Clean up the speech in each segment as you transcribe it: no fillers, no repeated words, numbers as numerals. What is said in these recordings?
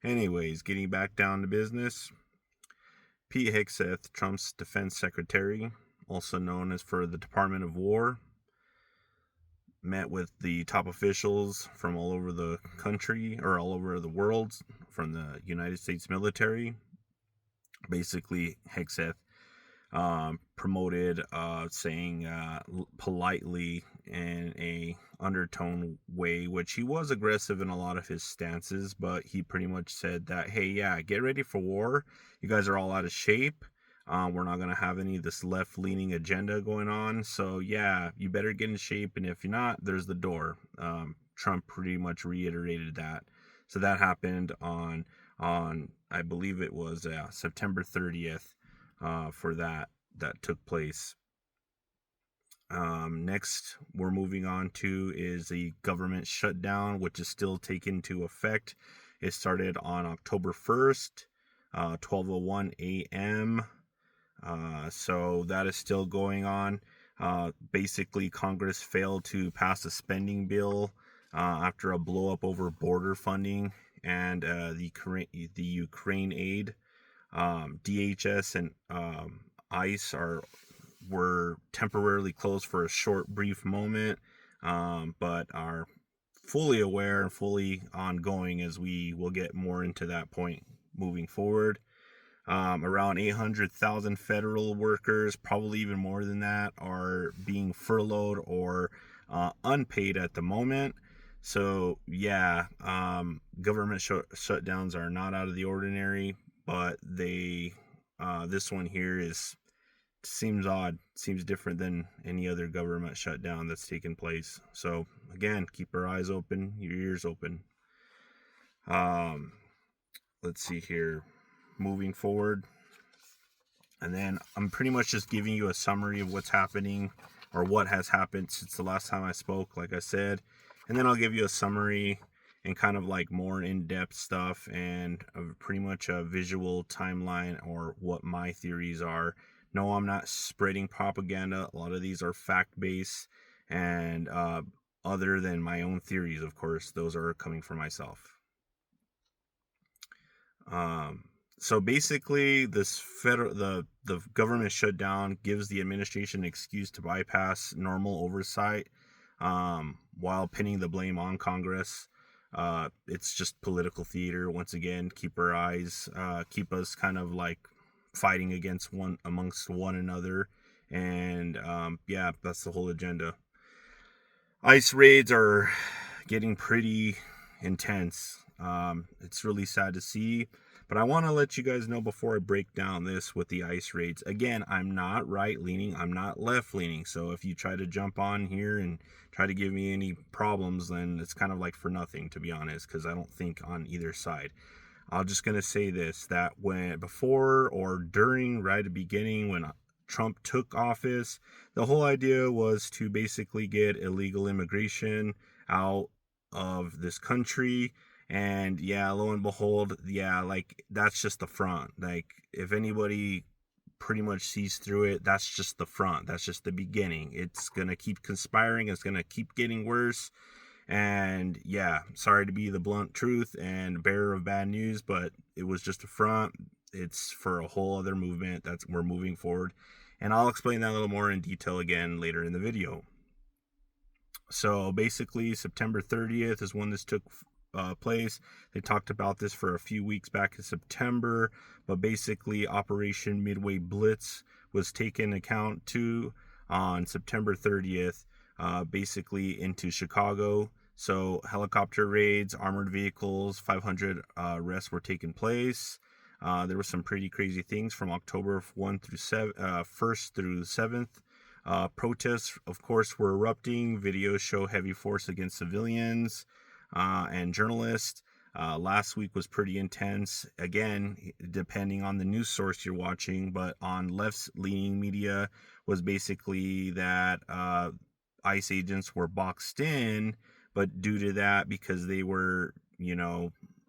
Anyways, getting back down to business. Pete Hegseth, Trump's defense secretary, also known as for the Department of War, met with the top officials from all over the country or all over the world from the United States military. Basically, Hegseth promoted saying politely in a undertone way, which he was aggressive in a lot of his stances, but he pretty much said that, hey, yeah, get ready for war. You guys are all out of shape. We're not going to have any of this left-leaning agenda going on. So, yeah, you better get in shape. And if you're not, there's the door. Trump pretty much reiterated that. So that happened on I believe it was September 30th for that took place. Next, we're moving on to is the government shutdown, which is still taking into effect. It started on October 1st, 12:01 a.m. So that is still going on. Basically, Congress failed to pass a spending bill after a blow up over border funding and the Ukraine aid. DHS and ICE were temporarily closed for a short, brief moment, but are fully aware and fully ongoing as we will get more into that point moving forward. Around 800,000 federal workers, probably even more than that, are being furloughed or unpaid at the moment. So yeah, government shutdowns are not out of the ordinary, but this one here seems odd, seems different than any other government shutdown that's taken place. So again, keep your eyes open, your ears open. Let's see here, moving forward, and then I'm pretty much just giving you a summary of what's happening or what has happened since the last time I spoke, like I said, and then I'll give you a summary and kind of like more in-depth stuff and pretty much a visual timeline or what my theories are. No, I'm not spreading propaganda. A lot of these are fact-based and other than my own theories, of course, those are coming from myself. So basically, the government shutdown gives the administration an excuse to bypass normal oversight while pinning the blame on Congress. It's just political theater. Once again, keep our eyes, keep us kind of like fighting amongst one another, and yeah, that's the whole agenda. ICE raids are getting pretty intense. It's really sad to see, but I want to let you guys know before I break down this with the ICE raids. Again, I'm not right-leaning, I'm not left-leaning, so if you try to jump on here and try to give me any problems, then it's kind of like for nothing, to be honest, because I don't think on either side. I'm just going to say this, that when before or during, right at the beginning, when Trump took office, the whole idea was to basically get illegal immigration out of this country. And yeah, lo and behold, yeah, like that's just the front. Like if anybody pretty much sees through it, that's just the front. That's just the beginning. It's going to keep conspiring. It's going to keep getting worse. And yeah, sorry to be the blunt truth and bearer of bad news, but it was just a front. It's for a whole other movement that's we're moving forward. And I'll explain that a little more in detail again later in the video. So basically, September 30th is when this took place. They talked about this for a few weeks back in September, but basically Operation Midway Blitz was taken account to on September 30th, basically into Chicago. So helicopter raids, armored vehicles, 500 arrests were taking place. There were some pretty crazy things from October 1st through 7th. Protests, of course, were erupting. Videos show heavy force against civilians and journalists. Last week was pretty intense. Again, depending on the news source you're watching, but on left-leaning media was basically that ICE agents were boxed in, but due to that, because they were,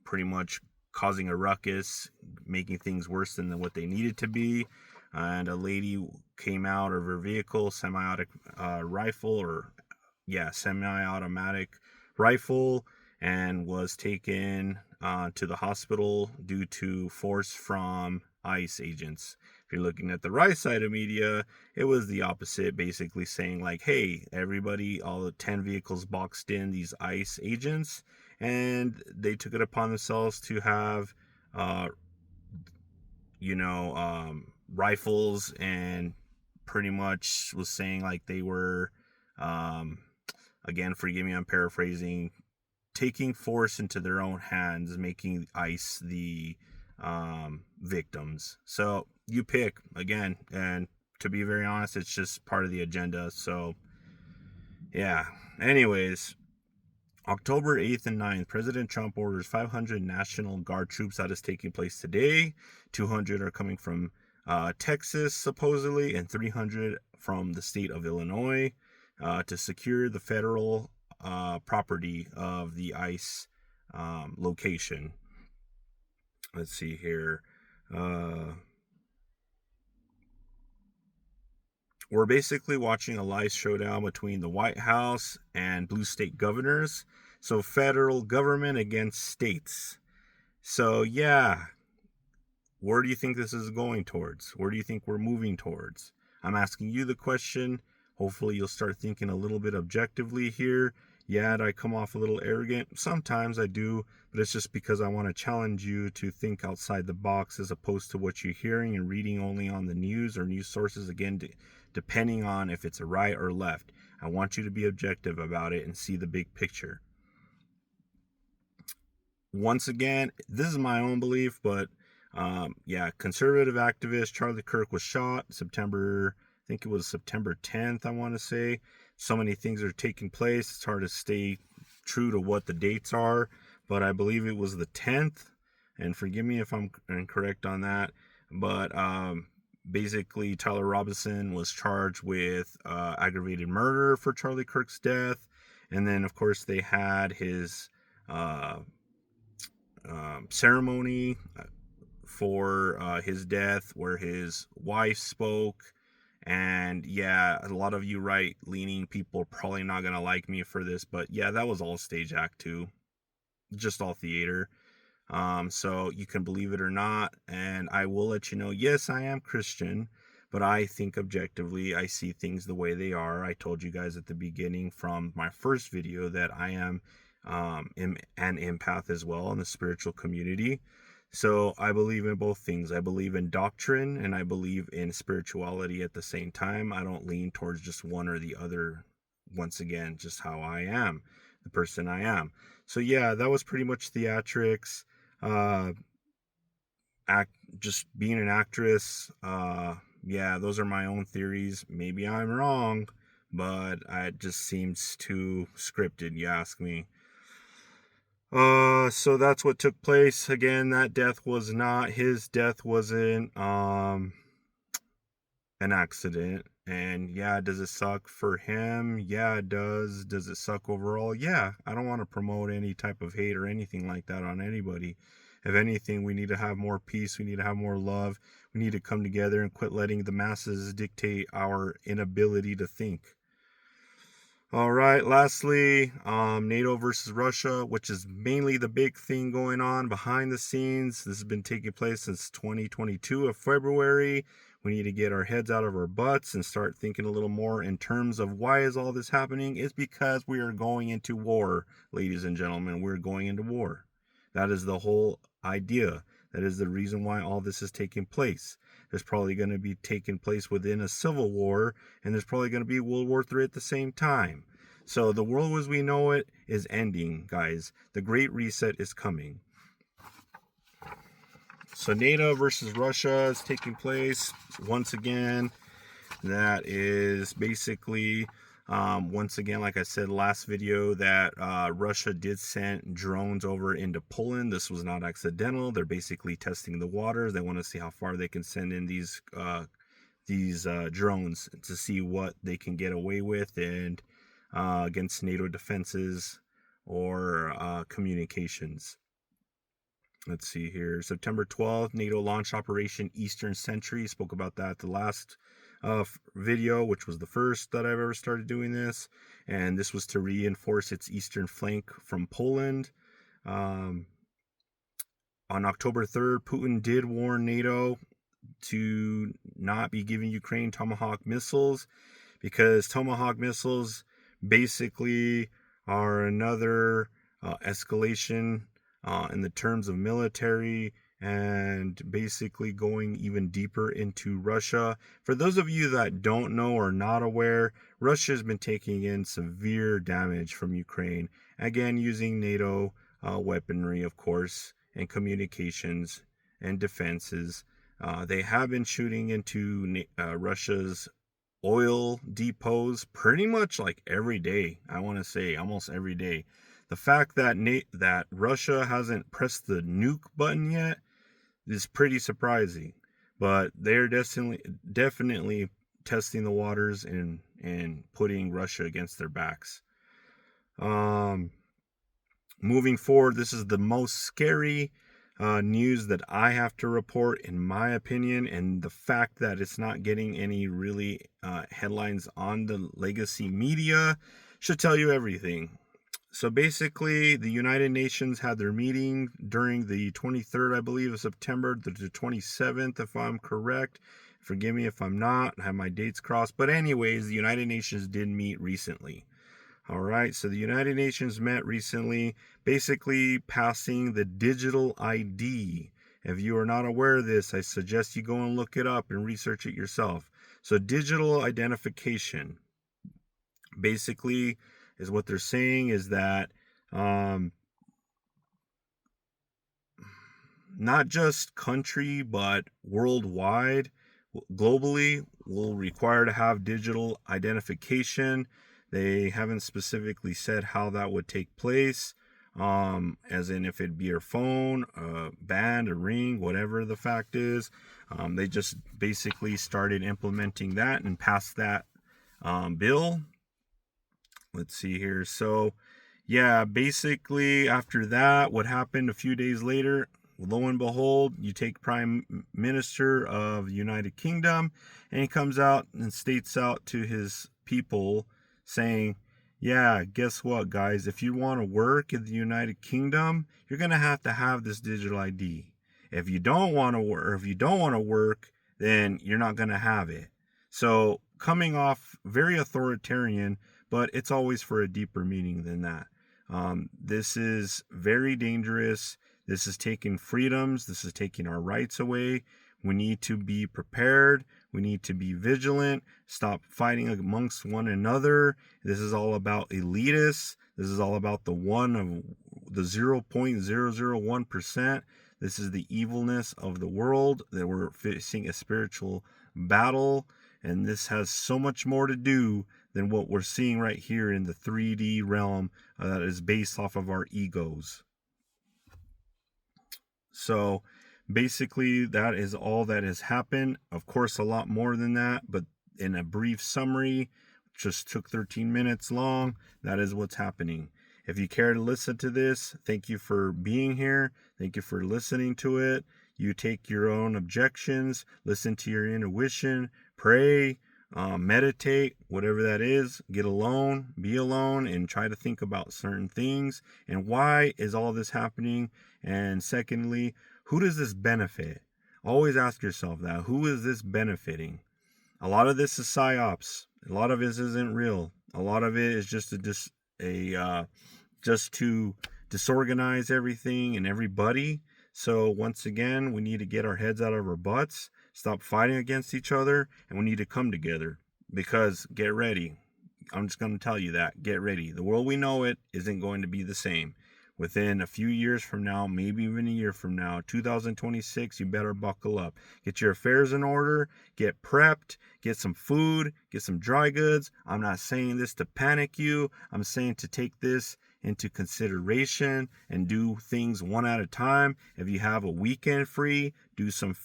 pretty much causing a ruckus, making things worse than what they needed to be, and a lady came out of her vehicle, semi-automatic rifle, and was taken to the hospital due to force from ICE agents. If you're looking at the right side of media, it was the opposite, basically saying like, hey, everybody, all the 10 vehicles boxed in these ICE agents, and they took it upon themselves to have, uh, rifles, and pretty much was saying like they were, um, again, forgive me, I'm paraphrasing, taking force into their own hands, making ICE the victims. So you pick again, and to be very honest, it's just part of the agenda. So yeah. Anyways, October 8th and 9th, President Trump orders 500 National Guard troops. That is taking place today. 200 are coming from Texas, supposedly, and 300 from the state of Illinois to secure the federal property of the ICE location. Let's see here. We're basically watching a live showdown between the White House and blue state governors. So federal government against states. So yeah, where do you think this is going towards? Where do you think we're moving towards? I'm asking you the question. Hopefully you'll start thinking a little bit objectively here. Yeah, I come off a little arrogant. Sometimes I do, but it's just because I want to challenge you to think outside the box as opposed to what you're hearing and reading only on the news or news sources, again, depending on if it's a right or left. I want you to be objective about it and see the big picture. Once again, this is my own belief, but conservative activist Charlie Kirk was shot September, I think it was September 10th, I want to say. So many things are taking place. It's hard to stay true to what the dates are, but I believe it was the 10th, and forgive me if I'm incorrect on that. But basically, Tyler Robinson was charged with aggravated murder for Charlie Kirk's death, and then of course they had his ceremony for his death, where his wife spoke. And yeah, a lot of you right leaning people are probably not gonna like me for this, but yeah, that was all stage act too, just all theater. So you can believe it or not, and I will let you know, yes, I am Christian, but I think objectively. I see things the way they are. I told you guys at the beginning from my first video that I am an empath as well in the spiritual community. So I believe in both things. I believe in doctrine and I believe in spirituality at the same time. I don't lean towards just one or the other. Once again, just how I am, the person I am. So yeah, that was pretty much theatrics. Uh, just being an actress. Yeah, those are my own theories. Maybe I'm wrong, but it just seems too scripted, you ask me. So that's what took place. Again, that death was not, his death wasn't an accident. And yeah, does it suck for him? Yeah, it does. Does it suck overall? Yeah. I don't want to promote any type of hate or anything like that on anybody. If anything, we need to have more peace. We need to have more love. We need to come together and quit letting the masses dictate our inability to think. All right, lastly, NATO versus Russia, which is mainly the big thing going on behind the scenes. This has been taking place since 2022 of February. We need to get our heads out of our butts and start thinking a little more in terms of why is all this happening? It's because we are going into war, ladies and gentlemen. We're going into war. That is the whole idea. That is the reason why all this is taking place. There's probably going to be taking place within a civil war, and there's probably going to be World War III at the same time. So the world as we know it is ending, guys. The Great Reset is coming. So NATO versus Russia is taking place once again. That is basically, once again, like I said last video, that Russia did send drones over into Poland. This was not accidental. They're basically testing the waters. They want to see how far they can send in these drones to see what they can get away with and against NATO defenses or communications. Let's see here. September 12th, NATO launched Operation Eastern Sentry. Spoke about that the last video, which was the first that I've ever started doing this. And this was to reinforce its eastern flank from Poland. on October 3rd, Putin did warn NATO to not be giving Ukraine Tomahawk missiles, because Tomahawk missiles basically are another escalation in the terms of military, and basically going even deeper into Russia. For those of you that don't know or not aware, Russia has been taking in severe damage from Ukraine, again using NATO weaponry, of course, and communications and defenses. They have been shooting into Russia's oil depots pretty much like every day. I want to say almost every day. The fact that that Russia hasn't pressed the nuke button yet is pretty surprising, but they're definitely testing the waters and putting Russia against their backs. Moving forward, this is the most scary news that I have to report, in my opinion, and the fact that it's not getting any really headlines on the legacy media should tell you everything. So basically, the United Nations had their meeting during the 23rd, I believe, of September, the 27th, if I'm correct. Forgive me if I'm not. I have my dates crossed. But anyways, the United Nations did meet recently. All right, so the United Nations met recently, basically passing the digital ID. If you are not aware of this, I suggest you go and look it up and research it yourself. So digital identification basically is what they're saying is that not just country, but worldwide, globally, will require to have digital identification. They haven't specifically said how that would take place, as in if it'd be your phone, a band, a ring, whatever the fact is. They just basically started implementing that and passed that bill. Let's see here. So, yeah, basically after that, what happened a few days later, lo and behold, you take Prime Minister of the United Kingdom, and he comes out and states out to his people saying, yeah, guess what, guys? If you want to work in the United Kingdom, you're going to have this digital ID. If you don't want to work, then you're not going to have it. So, coming off very authoritarian, but it's always for a deeper meaning than that. This is very dangerous. This is taking freedoms. This is taking our rights away. We need to be prepared. We need to be vigilant. Stop fighting amongst one another. This is all about elitists. This is all about the 0.001%. This is the evilness of the world, that we're facing a spiritual battle. And this has so much more to do than what we're seeing right here in the 3D realm that is based off of our egos. So basically, that is all that has happened. Of course, a lot more than that, but in a brief summary, just took 13 minutes long, that is what's happening. If you care to listen to this, thank you for being here. Thank you for listening to it. You take your own objections, listen to your intuition, pray, meditate, whatever that is. Get alone, be alone, and try to think about certain things. And why is all this happening? And secondly, who does this benefit? Always ask yourself that. Who is this benefiting? A lot of this is psyops. A lot of this isn't real. A lot of it is just to disorganize everything and everybody. So once again, we need to get our heads out of our butts, stop fighting against each other, and we need to come together. Because get ready. I'm just going to tell you that. Get ready. The world we know it isn't going to be the same. Within a few years from now, maybe even a year from now, 2026, you better buckle up. Get your affairs in order, get prepped, get some food, get some dry goods. I'm not saying this to panic you. I'm saying to take this into consideration and do things one at a time. If you have a weekend free, do some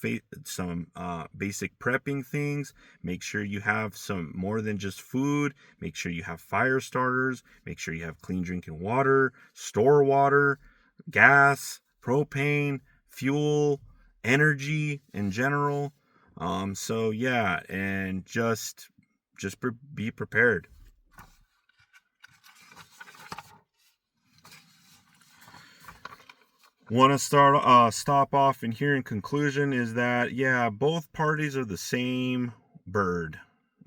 basic prepping things. Make sure you have some more than just food. Make sure you have fire starters. Make sure you have clean drinking water, store water, gas, propane, fuel, energy in general. So yeah, and just be prepared. Want to stop off in here in conclusion is that, yeah, both parties are the same bird,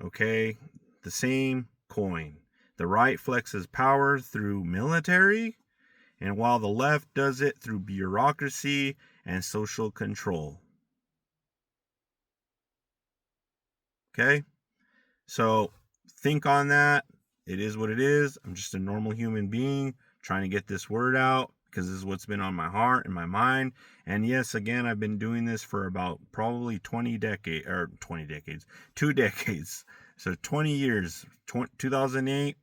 okay? The same coin. The right flexes power through military, and while the left does it through bureaucracy and social control. Okay? So think on that. It is what it is. I'm just a normal human being trying to get this word out because this is what's been on my heart and my mind. And yes, again, I've been doing this for about probably 20 decades, 2 decades. So 20 years. 2008,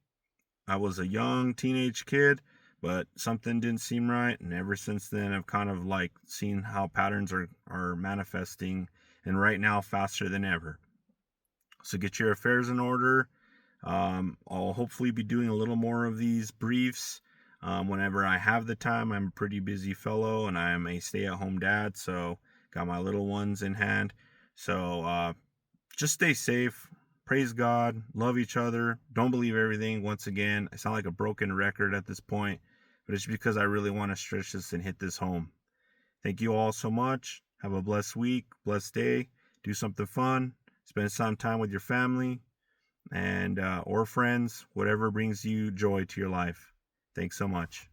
I was a young teenage kid, but something didn't seem right. And ever since then, I've kind of like seen how patterns are manifesting, and right now faster than ever. So get your affairs in order. I'll hopefully be doing a little more of these briefs whenever I have the time. I'm a pretty busy fellow and I am a stay at home dad, so got my little ones in hand. So just stay safe. Praise God. Love each other. Don't believe everything. Once again, I sound like a broken record at this point, but it's because I really want to stretch this and hit this home. Thank you all so much. Have a blessed week, blessed day. Do something fun. Spend some time with your family and or friends, whatever brings you joy to your life. Thanks so much.